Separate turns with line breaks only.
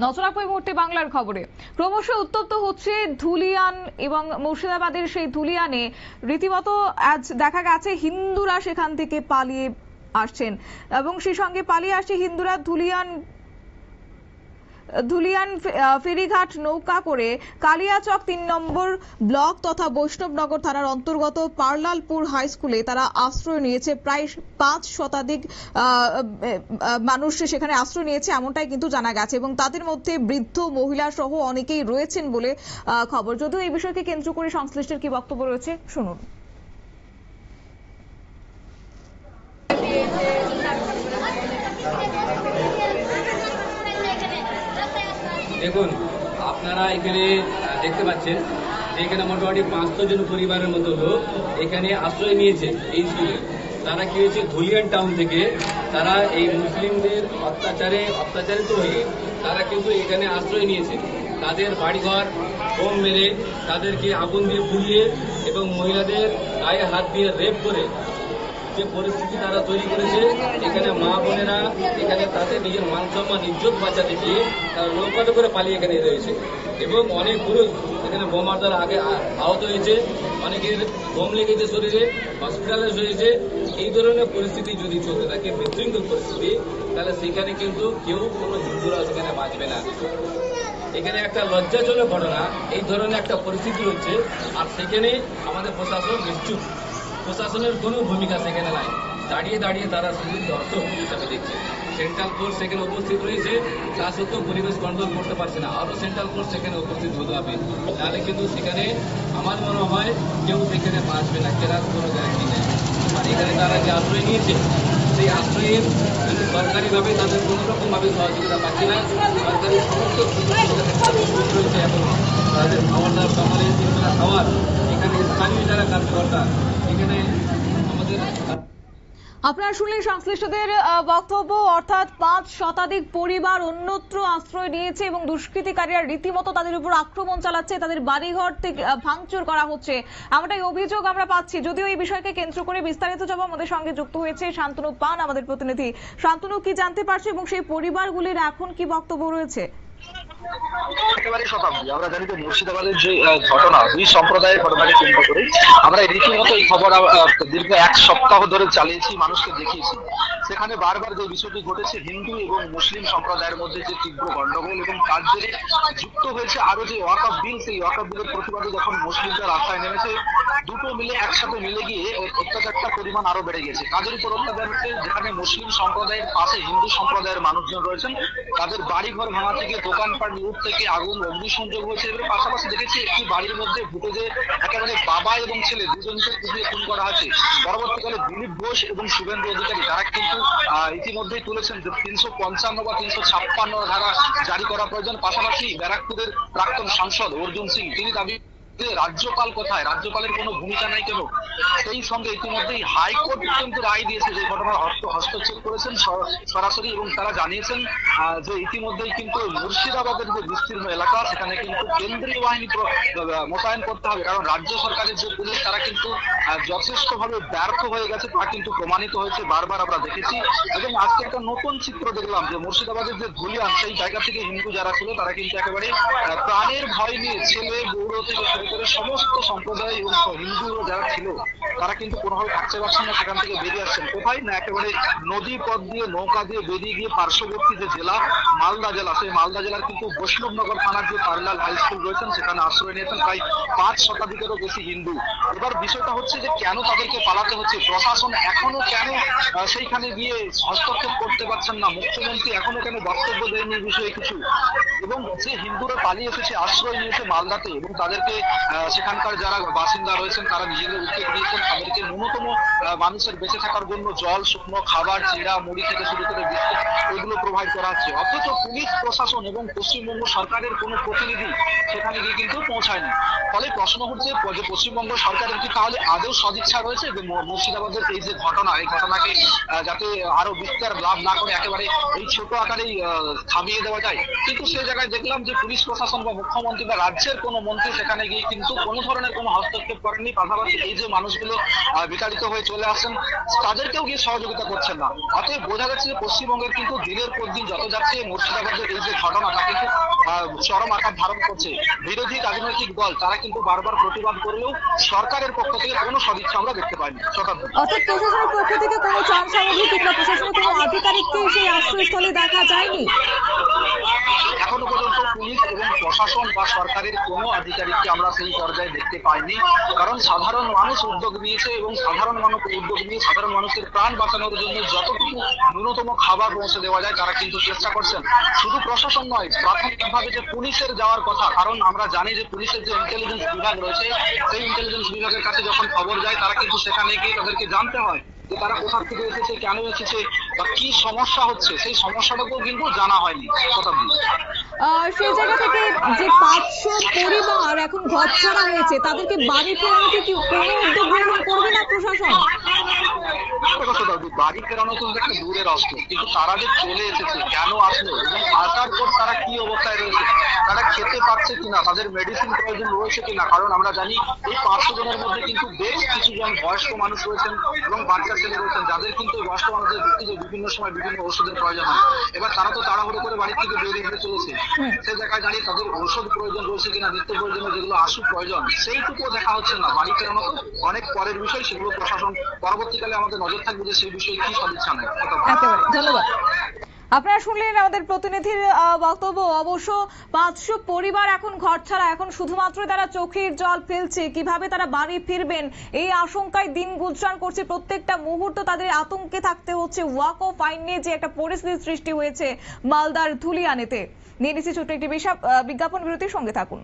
নজর রাখবো এই মুহূর্তে বাংলার খবরে। ক্রমশ উত্তপ্ত হচ্ছে ধুলিয়ান এবং মুর্শিদাবাদের সেই ধুলিয়ানে রীতিমতো আজ দেখা গেছে হিন্দুরা সেখান থেকে পালিয়ে আসছেন এবং সেই সঙ্গে পালিয়ে আসছে হিন্দুরা ধুলিয়ান ফেরিঘাট নৌকা করে কালিয়াচক ৩ নম্বর ব্লক তথা বৈষ্ণবনগর থানার অন্তর্গত পার্লালপুর হাই স্কুলে তারা আশ্রয় নিয়েছে। প্রায় ৫ শতাধিক মানুষ সেখানে আশ্রয় নিয়েছে এমনটাই কিন্তু জানা গেছে এবং তাদের মধ্যে বৃদ্ধ মহিলা সহ অনেকেই রয়েছেন বলে খবর। যদিও এই বিষয়কে কেন্দ্র করে সংশ্লিষ্টের কি বক্তব্য রয়েছে শুনুন।
দেখুন, আপনারা এখানে দেখতে পাচ্ছেন যে এখানে মোটামুটি ৫০০ জন পরিবারের মতো লোক এখানে আশ্রয় নিয়েছে এই স্কুলে। তারা কি হয়েছে, ধুলিয়ান টাউন থেকে তারা এই মুসলিমদের অত্যাচারিত হয়ে তারা কিন্তু এখানে আশ্রয় নিয়েছে। তাদের বাড়িঘর বোম মেরে, তাদেরকে আগুন দিয়ে পুড়িয়ে এবং মহিলাদের গায়ে হাত দিয়ে রেপ করে যে পরিস্থিতি তারা তৈরি করেছে, এখানে মা বোনেরা এখানে তাদের নিজের মান সম্মান ইজ্জত বাঁচাতে গিয়ে তারা নৌকাতে করে পালিয়ে এখানে রয়েছে এবং অনেক পুরুষ এখানে বোমার দ্বারা আগে আহত হয়েছে, অনেকের বোম লেগেছে শরীরে, হসপিটালে হয়েছে। এই ধরনের পরিস্থিতি যদি চলতে থাকে, বিশৃঙ্খল পরিস্থিতি, তাহলে সেখানে কিন্তু কেউ কোনো হিন্দুরা সেখানে বাঁচবে না। এখানে একটা লজ্জাজনক ঘটনা, এই ধরনের একটা পরিস্থিতি হচ্ছে আর সেখানে আমাদের প্রশাসন নিশ্চুপ। প্রশাসনের কোনো ভূমিকা সেখানে নাই। দাঁড়িয়ে দাঁড়িয়ে তারা শুধু দর্শক হিসাবে দেখছে। সেন্ট্রাল ফোর্স সেখানে উপস্থিত রয়েছে, তা সত্ত্বেও পরিবেশ কন্ট্রোল করতে পারছে না। আরও সেন্ট্রাল ফোর্স সেখানে উপস্থিত হতে হবে, তাহলে কিন্তু সেখানে আমার মনে হয় কেউ সেখানে বাঁচবে না, কেরার কোনো গ্যারান্টি নেই। আর এখানে তারা যে আশ্রয় নিয়েছে, সেই আশ্রয়ের কিন্তু সরকারিভাবে তাদের কোনো রকমভাবে সহযোগিতা পাচ্ছে না। সরকারি সমস্ত রয়েছে এবং তাদের খাওয়ার দাওয়ার, সকালে 3 বেলা খাওয়ার, এখানে স্থানীয় যারা কার্যকর্তা এখানে আমাদের।
আপনারা শুনলেন সংশ্লিষ্টদের বক্তব্য, অর্থাৎ ৫ শতাধিক পরিবার অন্যত্র আশ্রয় নিয়েছে এবং দুষ্কৃতিকারীরা রীতিমতো তাদের উপর আক্রমণ চালাচ্ছে, তাদের বাড়িঘর থেকে ভাঙচুর করা হচ্ছে, এমনটাই অভিযোগ আমরা পাচ্ছি। যদিও এই বিষয়কে কেন্দ্র করে বিস্তারিত জবাব আমাদের সঙ্গে যুক্ত হয়েছে শান্তনু পান, আমাদের প্রতিনিধি। শান্তনু, কি জানতে পারছে এবং সেই পরিবারগুলির এখন কি বক্তব্য রয়েছে?
একেবারে শতাব্দী আমরা জানি যে মুর্শিদাবাদের যে ঘটনা, দুই সম্প্রদায়ের ঘটনাকে কেন্দ্র করে আমরা রীতিমতো এই খবর দীর্ঘ ১ সপ্তাহ ধরে চালিয়েছি, মানুষকে দেখিয়েছি। সেখানে বারবার যে বিষয়টি ঘটেছে, হিন্দু এবং মুসলিম সম্প্রদায়ের মধ্যে যে তীব্র গন্ডগোল এবং তার জেরে যুক্ত হয়েছে আরো যে ওয়াকফ বিল, সেই ওয়াকফ বিলের প্রতিবাদে যখন মুসলিমরা রাস্তায় নেমেছে, দুটো মিলে একসাথে মিলে গিয়ে অত্যাচারটা পরিমাণ আরো বেড়ে গেছে। কাজের উপর অত্যাচার হচ্ছে, যেখানে মুসলিম সম্প্রদায়ের পাশে হিন্দু সম্প্রদায়ের মানুষজন রয়েছেন, তাদের বাড়িঘর ভাঙা থেকে দোকানপাট লুট থেকে আগুন অগ্নিসংযোগ হয়েছে। এর পাশাপাশি দেখেছি একটি বাড়ির মধ্যে ঢুকে যে একেবারে বাবা এবং ছেলে দুজনকে কুপিয়ে খুন করা হয়েছে। পরবর্তীকালে দিলীপ ঘোষ এবং শুভেন্দু অধিকারী তারা কিন্তু ইতিমধ্যেই তুলেছেন যে ৩৫৫ বা ৩৫৬ ধারা জারি করা প্রয়োজন। পাশাপাশি ব্যারাকপুরের প্রাক্তন সাংসদ অর্জুন সিং তিনি দাবি রাজ্যপাল কোথায়, রাজ্যপালের কোনো ভূমিকা নাই কেন। সেই সঙ্গে ইতিমধ্যেই হাইকোর্ট কিন্তু রায় দিয়েছে, যে ঘটনার হস্তক্ষেপ করেছেন সরাসরি এবং তারা জানিয়েছেন যে ইতিমধ্যেই কিন্তু মুর্শিদাবাদের যে বিস্তীর্ণ এলাকা, সেখানে কিন্তু কেন্দ্রীয় বাহিনী মোতায়েন করতে হবে, কারণ রাজ্য সরকারের যে পুলিশ তারা কিন্তু যথেষ্ট ভাবে ব্যর্থ হয়ে গেছে, তা কিন্তু প্রমাণিত হয়েছে, বারবার আমরা দেখেছি। এবং আজকে একটা নতুন চিত্র দেখলাম যে মুর্শিদাবাদের যে ধুলিয়ান, সেই জায়গা থেকে হিন্দু যারা ছিল তারা কিন্তু একেবারে প্রাণের ভয় নিয়ে ছেলে গৌর থেকে করে সমস্ত সম্প্রদায় এবং হিন্দু যারা ছিল তারা কিন্তু কোনোভাবে থাকতে পারছেন না, সেখান থেকে বেরিয়ে আসছেন। কোথায় না, একেবারে নদী পথ দিয়ে নৌকা দিয়ে বেরিয়ে গিয়ে পার্শ্ববর্তী যে জেলা মালদা জেলা, সেই মালদা জেলার কিন্তু বৈষ্ণবনগর থানার যে পার্লাল হাই স্কুল রয়েছেন, সেখানে আশ্রয় নিয়েছেন প্রায় ৫ শতাধিকেরও বেশি হিন্দু। এবার বিষয়টা হচ্ছে যে কেন তাদেরকে পালাতে হচ্ছে, প্রশাসন এখনো কেন সেইখানে গিয়ে হস্তক্ষেপ করতে পারছেন না, মুখ্যমন্ত্রী এখনো কেন বক্তব্য দেয়নি বিষয়ে কিছু। এবং যে হিন্দুরা পালিয়ে এসেছে, আশ্রয় নিয়েছে মালদাতে, এবং তাদেরকে সেখানকার যারা বাসিন্দা রয়েছেন তারা নিজেদের উদ্যোগ নিয়েছেন, তাদেরকে ন্যূনতম মানুষের বেঁচে থাকার জন্য জল, শুকনো খাবার, চিড়া মুড়ি থেকে শুরু করে বিস্কুট এগুলো প্রোভাইড করা হচ্ছে। অথচ পুলিশ প্রশাসন এবং পশ্চিমবঙ্গ সরকারের কোনো প্রতিনিধি সেখানে গিয়ে কিন্তু পৌঁছায়নি। ফলে প্রশ্ন হচ্ছে যে পশ্চিমবঙ্গ সরকারের কি তাহলে আদৌ সদিচ্ছা রয়েছে যে মুর্শিদাবাদের এই যে ঘটনা, এই ঘটনাকে যাতে আরো বিস্তার লাভ না করে একেবারে এই ছোট আকারেই থামিয়ে দেওয়া যায়। কিন্তু সে জায়গায় দেখলাম যে পুলিশ প্রশাসন বা মুখ্যমন্ত্রী বা রাজ্যের কোনো মন্ত্রী সেখানে গিয়ে কিন্তু কোনো ধরনের কোনো হস্তক্ষেপ করেননি। পাশাপাশি এই যে মানুষগুলো বিতাড়িত হয়ে চলে আসছেন তাদেরকেও গিয়ে সহযোগিতা করছেন না। অতএব বোঝা যাচ্ছে যে পশ্চিমবঙ্গের কিন্তু দিনের পর দিন যত যাচ্ছে মুর্শিদাবাদের এই যে ঘটনা তা কিন্তু চরম আকার ধারণ করছে। বিরোধী রাজনৈতিক দল তারা কিন্তু বারবার প্রতিবাদ করলেও সরকারের পক্ষ থেকে কোনো সদিচ্ছা আমরা দেখতে পাইনি।
অর্থাৎ প্রশাসনের পক্ষ থেকে কোনো ত্রাণ সামগ্রী কিংবা প্রশাসনের কোনো আধিকারিককে সেই আশ্রয়স্থলে দেখা যায়নি।
এখনো পর্যন্ত পুলিশ এবং প্রশাসন বা সরকারের কোনো আধিকারিককে আমরা সেই পর্যায়ে দেখতে পাইনি। কারণ সাধারণ মানুষ উদ্যোগ নিয়েছে এবং সাধারণ মানুষ উদ্যোগ নিয়ে সাধারণ মানুষের প্রাণ বাঁচানোর জন্য যতটুকু ন্যূনতম খাবার পৌঁছে দেওয়া যায় তারা কিন্তু চেষ্টা করছেন। শুধু প্রশাসন নয়, প্রাথমিকভাবে যে পুলিশের যাওয়ার কথা, কারণ আমরা জানি যে পুলিশের যে ইন্টেলিজেন্স বিভাগ রয়েছে সেই ইন্টেলিজেন্স বিভাগের কাছে যখন খবর যায় তারা কিন্তু সেখানে গিয়ে তাদেরকে জানতে হয় যে তারা কোথা থেকে এসেছে, কেন এসেছে বা কি সমস্যা হচ্ছে, সেই সমস্যাটাকেও কিন্তু জানা হয়নি।
সেই জায়গা থেকে যে 500 পরিবার এখন ঘরছাড়া হয়েছে তাদেরকে বাড়ি ফেরানোতে কি কোনো উদ্যোগ গ্রহণ করবে না প্রশাসন?
বাড়ি ফেরানো কিন্তু একটা দূরের অস্ত্র, কিন্তু তারা যে চলে এসেছে কেন আসলো এবং আসার পর তারা কি অবস্থায় রয়েছে, তারা খেতে পাচ্ছে কিনা, তাদের মেডিসিন প্রয়োজন রয়েছে কিনা। কারণ আমরা জানি এই 500 জনের মধ্যে কিন্তু বেশ কিছু জন বয়স্ক মানুষ রয়েছেন এবং বাচ্চা ছেলে রয়েছেন যাদের কিন্তু বয়স্ক মানুষদের বিভিন্ন সময় বিভিন্ন ওষুধের প্রয়োজন হয়। এবার তারা তো তাড়াহুড়ো করে বাড়ি থেকে বেরিয়ে হয়ে চলেছে, সেই জায়গায় দাঁড়িয়ে তাদের ঔষধ প্রয়োজন রয়েছে কিনা, নিত্য প্রয়োজনীয় যেগুলো আশু প্রয়োজন সেইটুকুও দেখা হচ্ছে না। বাড়ি ফেরানো তো অনেক পরের বিষয়, সেগুলো প্রশাসন পরবর্তীকালে আমাদের নজর থাকবে যে সেই বিষয়ে কি সদিচ্ছা নেয়।
ধন্যবাদ। আপনারা শুনলেন আমাদের প্রতিনিধির বক্তব্য। অবশ্য 500 পরিবার এখন ঘরছাড়া, এখন শুধুমাত্র তারা চোখের জল ফেলছে, কিভাবে তারা বাড়ি ফিরবেন এই আশঙ্কায় দিন গুজরান করছে। প্রত্যেকটা মুহূর্ত তাদের আতঙ্কে থাকতে হচ্ছে। ওয়াক অফ আইন নিয়ে যে একটা পরিস্থিতির সৃষ্টি হয়েছে মালদার ধুলিয়ানেতে। নিয়ে নিচ্ছি ছোট্ট একটি বিজ্ঞাপন বিরতির সঙ্গে থাকুন।